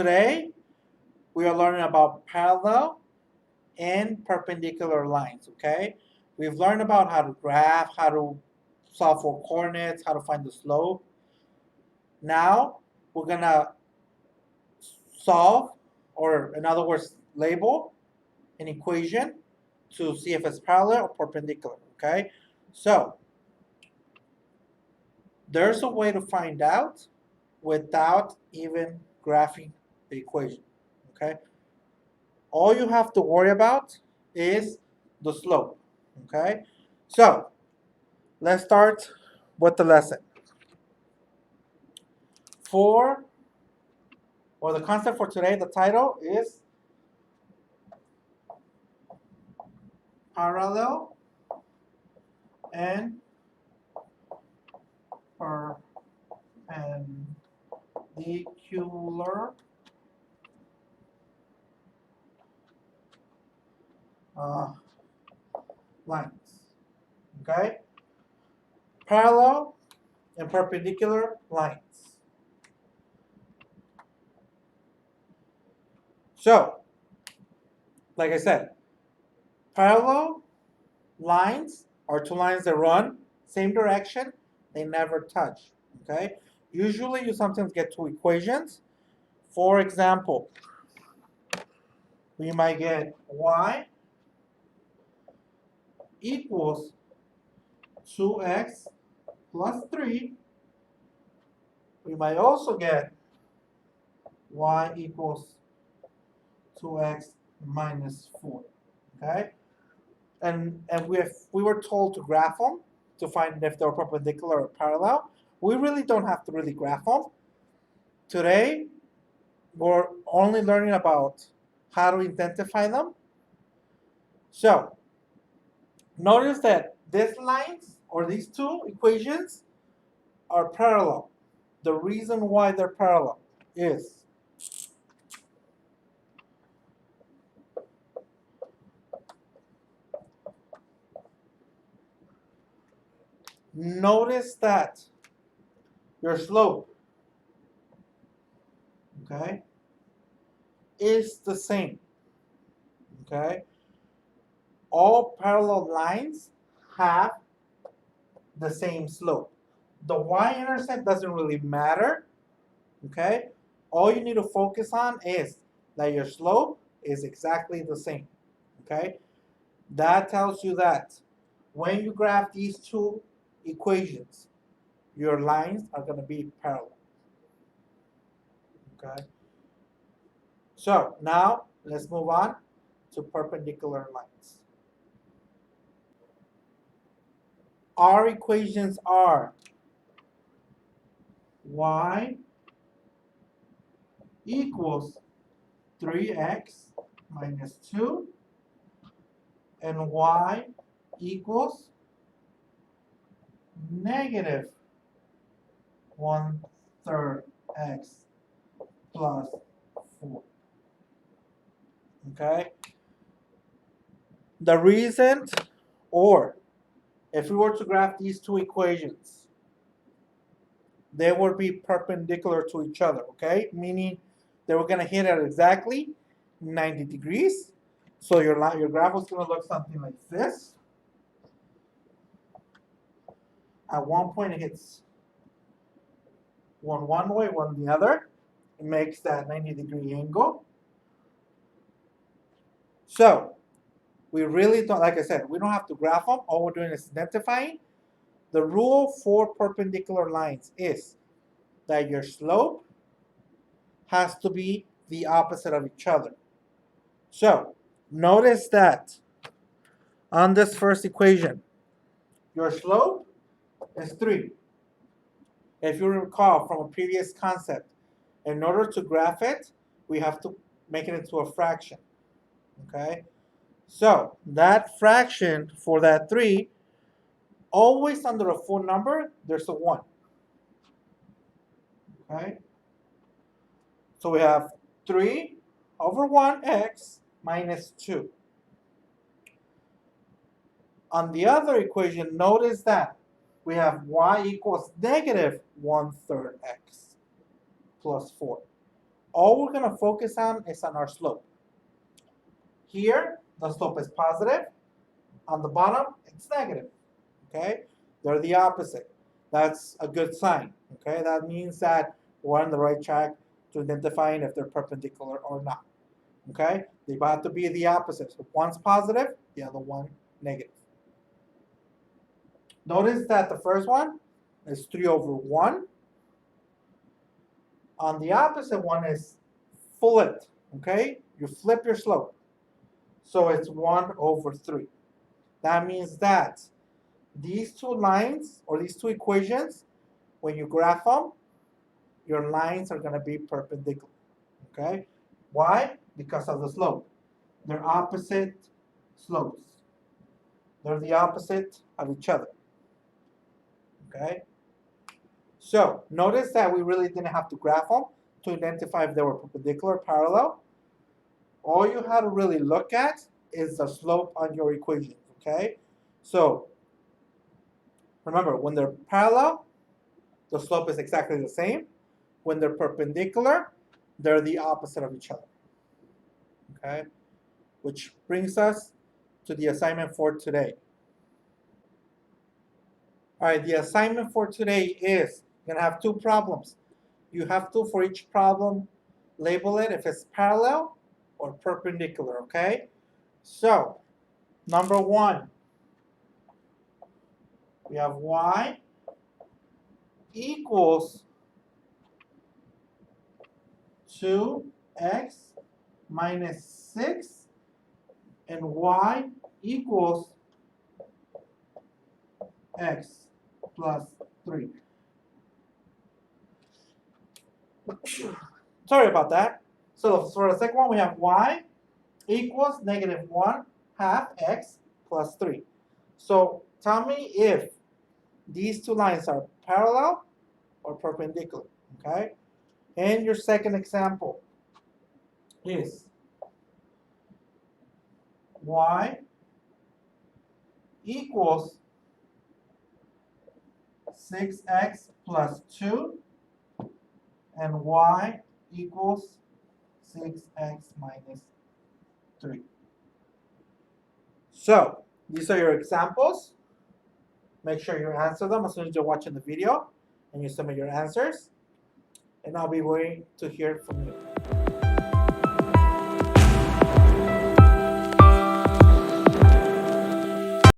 Today, we are learning about parallel and perpendicular lines, okay? We've learned about how to graph, how to solve for coordinates, how to find the slope. Now, we're gonna solve, or in other words, label an equation to see if it's parallel or perpendicular, okay? So, there's a way to find out without even graphing the equation, okay? All you have to worry about is the slope, okay? So, let's start with the lesson. The concept for today, the title is parallel and perpendicular lines, okay? Parallel and perpendicular lines. So, like I said, parallel lines are two lines that run same direction, they never touch, okay? Usually you sometimes get two equations. For example, we might get y equals 2x plus 3. We might also get y equals 2x minus 4, okay? And we were told to graph them to find if they're perpendicular or parallel. We really don't have to really graph them. Today, we're only learning about how to identify them. So, notice that these lines or these two equations are parallel. The reason why they're parallel is notice that your slope, okay, is the same, okay? All parallel lines have the same slope. The y-intercept doesn't really matter, okay? All you need to focus on is that your slope is exactly the same, okay? That tells you that when you graph these two equations, your lines are going to be parallel, okay? So now let's move on to perpendicular lines. Our equations are y equals 3x minus 2 and y equals negative 1/3 x plus 4. Okay? The reason, or if we were to graph these two equations, they would be perpendicular to each other, okay? Meaning they were going to hit at exactly 90 degrees. So your graph is going to look something like this. At one point it hits one way, one the other. It makes that 90-degree angle. So we really don't, like I said, we don't have to graph them. All we're doing is identifying. The rule for perpendicular lines is that your slope has to be the opposite of each other. So notice that on this first equation, your slope is 3. If you recall from a previous concept, in order to graph it, we have to make it into a fraction, okay? So that fraction for that 3, always under a full number, there's a 1, okay? So we have 3 over 1x minus 2. On the other equation, notice that we have y equals negative 1/3 x plus 4. all we're going to focus on is on our slope. Here, the slope is positive. On the bottom, it's negative. Okay? They're the opposite. That's a good sign. Okay? That means that we're on the right track to identifying if they're perpendicular or not. Okay? They have to be the opposite. So one's positive, the other one negative. Notice that the first one is 3 over 1. On the opposite one is flipped. Okay? You flip your slope. So it's 1 over 3. That means that these two lines, or these two equations, when you graph them, your lines are going to be perpendicular. Okay? Why? Because of the slope. They're opposite slopes. They're the opposite of each other. Okay? So notice that we really didn't have to graph them to identify if they were perpendicular or parallel. All you have to really look at is the slope on your equation. Okay? So remember, when they're parallel, the slope is exactly the same. When they're perpendicular, they're the opposite of each other. Okay? Which brings us to the assignment for today. All right, the assignment for today is you're going to have 2 problems. You have to, for each problem, label it if it's parallel or perpendicular, okay? So, number 1, we have y equals 2x minus 6 and y equals x plus 3. Sorry about that. So for the second one, we have y equals negative 1 half x plus 3. So tell me if these two lines are parallel or perpendicular, okay? And your second example is y equals 6x plus 2 and y equals 6x minus 3. So these are your examples. Make sure you answer them as soon as you're watching the video and you submit your answers. And I'll be waiting to hear from you.